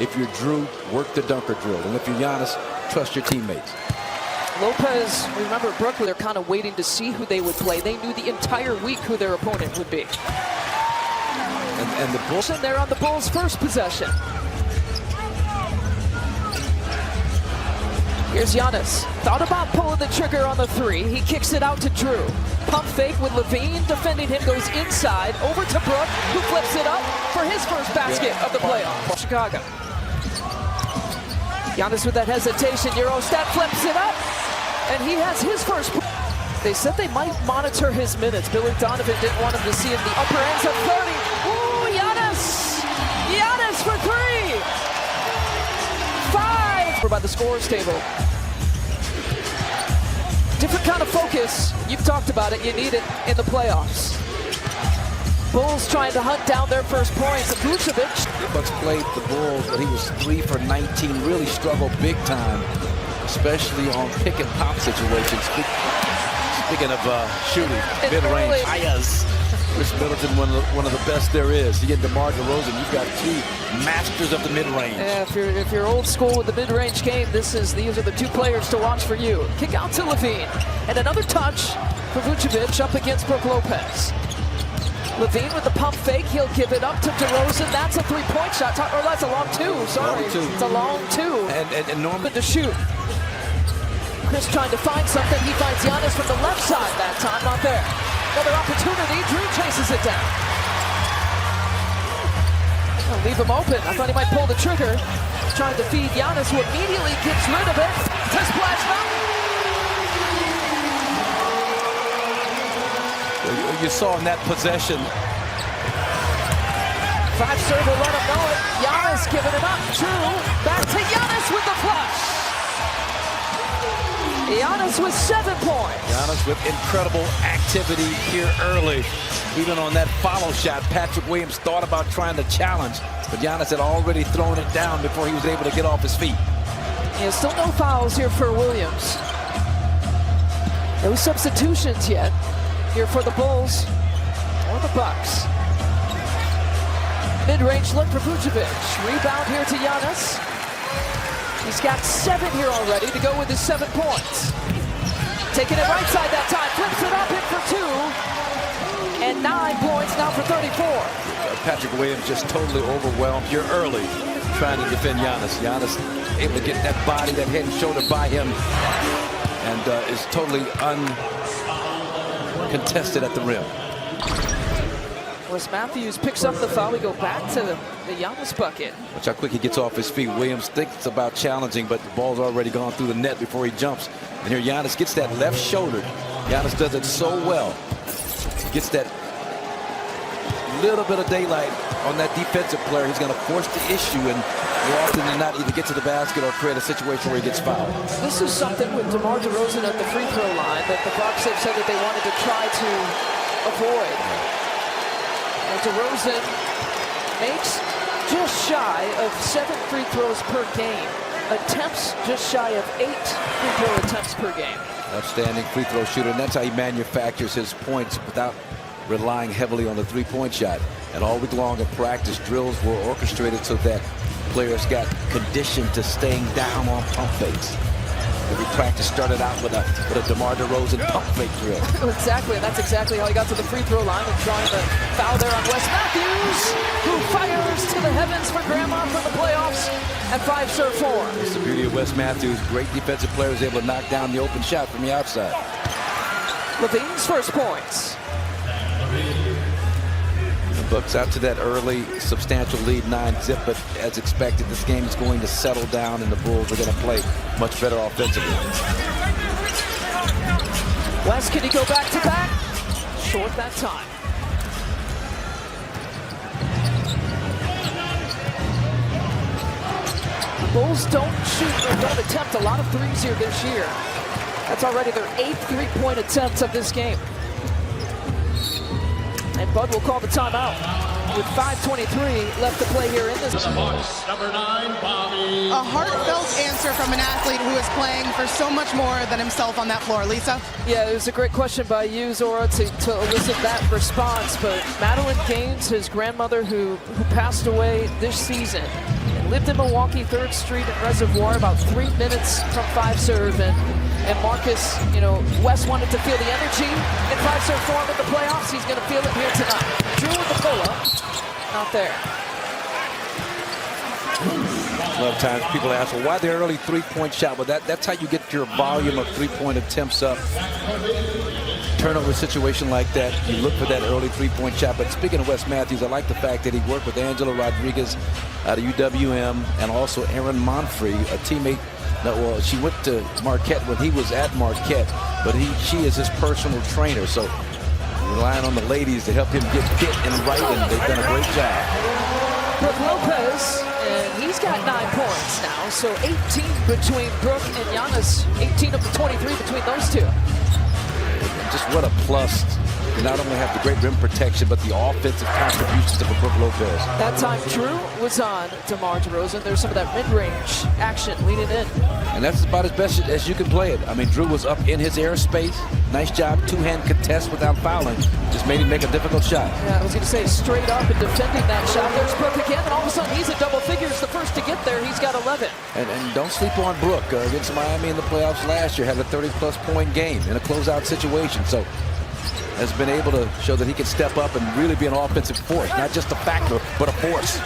If you're Drew, work the dunker drill. And if you're Giannis, trust your teammates. Lopez, remember at Brooklyn, they're kind of waiting to see who they would play. They knew the entire week who their opponent would be. And the Bulls. And they're on the Bulls' first possession. Here's Giannis. Thought about pulling the trigger on the three. He kicks it out to Drew. Pump fake with Levine defending him, goes inside, over to Brook, who flips it up for his first basket of the playoff. Chicago. Giannis with that hesitation. Eurostep flips it up, and he has his first. They said they might monitor his minutes. Billy Donovan didn't want him to see him. The upper ends of 30. Ooh, Giannis! Giannis for three! 5 by the scorers table. Different kind of focus. You've talked about it. You need it in the playoffs. Bulls trying to hunt down their first points. Vucevic. The Bucks played the Bulls, but he was 3 for 19. Really struggled big time, especially on pick and pop situations. Speaking of shooting, mid-range. Chris Middleton, one of the best there is. He and DeMar DeRozan, you've got 2 masters of the mid-range. Yeah, if you're old school with the mid-range game, these are the 2 players to watch for you. Kick out to Levine, and another touch for Vucevic up against Brook Lopez. Levine with the pump fake, he'll give it up to DeRozan. That's a 3-point shot, or that's a long 2. Sorry, long 2. It's a long 2. And Norman to shoot. Chris trying to find something. He finds Giannis from the left side that time. Not there. Another opportunity. Drew chases it down. I'll leave him open. I thought he might pull the trigger. Trying to feed Giannis, who immediately gets rid of it. To splash you saw in that possession. 5-serve will let him know it. Giannis giving it up. Drew back to Giannis with the flush. Giannis with 7 points. Giannis with incredible activity here early. Even on that follow shot, Patrick Williams thought about trying to challenge, but Giannis had already thrown it down before he was able to get off his feet. Yeah, still no fouls here for Williams. No substitutions yet here for the Bulls or the Bucks. Mid-range look for Vucevic. Rebound here to Giannis. He's got 7 here already to go with his 7 points. Taking it right side that time. Flips it up, in for 2. And 9 points now for 34. Patrick Williams just totally overwhelmed here early trying to defend Giannis. Giannis able to get that body, that head and shoulder by him, and is totally uncontested at the rim. Wes Matthews picks up the foul. We go back to the Giannis bucket. Watch how quick he gets off his feet. Williams thinks about challenging, but the ball's already gone through the net before he jumps. And here Giannis gets that left shoulder. Giannis does it so well. Gets that little bit of daylight on that defensive player. He's going to force the issue, and more often than not either get to the basket or create a situation where he gets fouled. This is something with DeMar DeRozan at the free throw line that the Bucks have said that they wanted to try to avoid. DeRozan makes just shy of 7 free throws per game. Attempts just shy of 8 free throw attempts per game. Outstanding free throw shooter, and that's how he manufactures his points without relying heavily on the 3-point shot. And all week long in practice, drills were orchestrated so that players got conditioned to staying down on pump fakes. Every practice started out with a DeMar DeRozan pump fake drill. Exactly, and that's exactly how he got to the free throw line and trying to foul there on Wes Matthews, who fires to the heavens for grandma for the playoffs and 5-serve 4. That's the beauty of Wes Matthews. Great defensive player, is able to knock down the open shot from the outside. Levine's first points. The Bucks out to that early substantial lead, 9-zip, but as expected, this game is going to settle down and the Bulls are going to play much better offensively. Wes, can he go back to back? Short that time. The Bulls don't shoot or don't attempt a lot of threes here this year. That's already their 8th 3-point attempt of this game. And Bud will call the timeout with 5:23 left to play here in this. Number 9, Bobby. A heartfelt answer from an athlete who is playing for so much more than himself on that floor. Lisa? Yeah, it was a great question by you, Zora, to elicit that response. But Madeline Gaines, his grandmother who passed away this season, and lived in Milwaukee, 3rd Street and Reservoir, about 3 minutes from 5-serve. And Marcus, West wanted to feel the energy in 5-serve form in the playoffs. He's going to feel it here tonight. Drew with the pull-up. Not there. A lot of times people ask, well, why the early three-point shot? Well, that's how you get your volume of three-point attempts up. Turnover situation like that, you look for that early three-point shot. But speaking of Wes Matthews, I like the fact that he worked with Angela Rodriguez out of UWM and also Erin Monfrey, a teammate. Well, she went to Marquette when he was at Marquette, but she is his personal trainer. So relying on the ladies to help him get fit and right, and they've done a great job. Brooke Lopez, and he's got 9 points now, so 18 between Brooke and Giannis. 18 of the 23 between those two. Just what a plus to not only have the great rim protection, but the offensive contributions of Brooke Lopez. That time Drew was on DeMar DeRozan. There's some of that mid-range action leading in. And that's about as best as you can play it. I mean, Drew was up in his airspace. Nice job, two-hand contest without fouling. Just made him make a difficult shot. Yeah, I was going to say straight up and defending that shot. There's Brooke again, and all of a sudden he's at double figures. The first to get there, he's got 11. And don't sleep on Brooke. Against Miami in the playoffs last year, had a 30-plus point game in a closeout situation. So has been able to show that he can step up and really be an offensive force, not just a factor, but a force.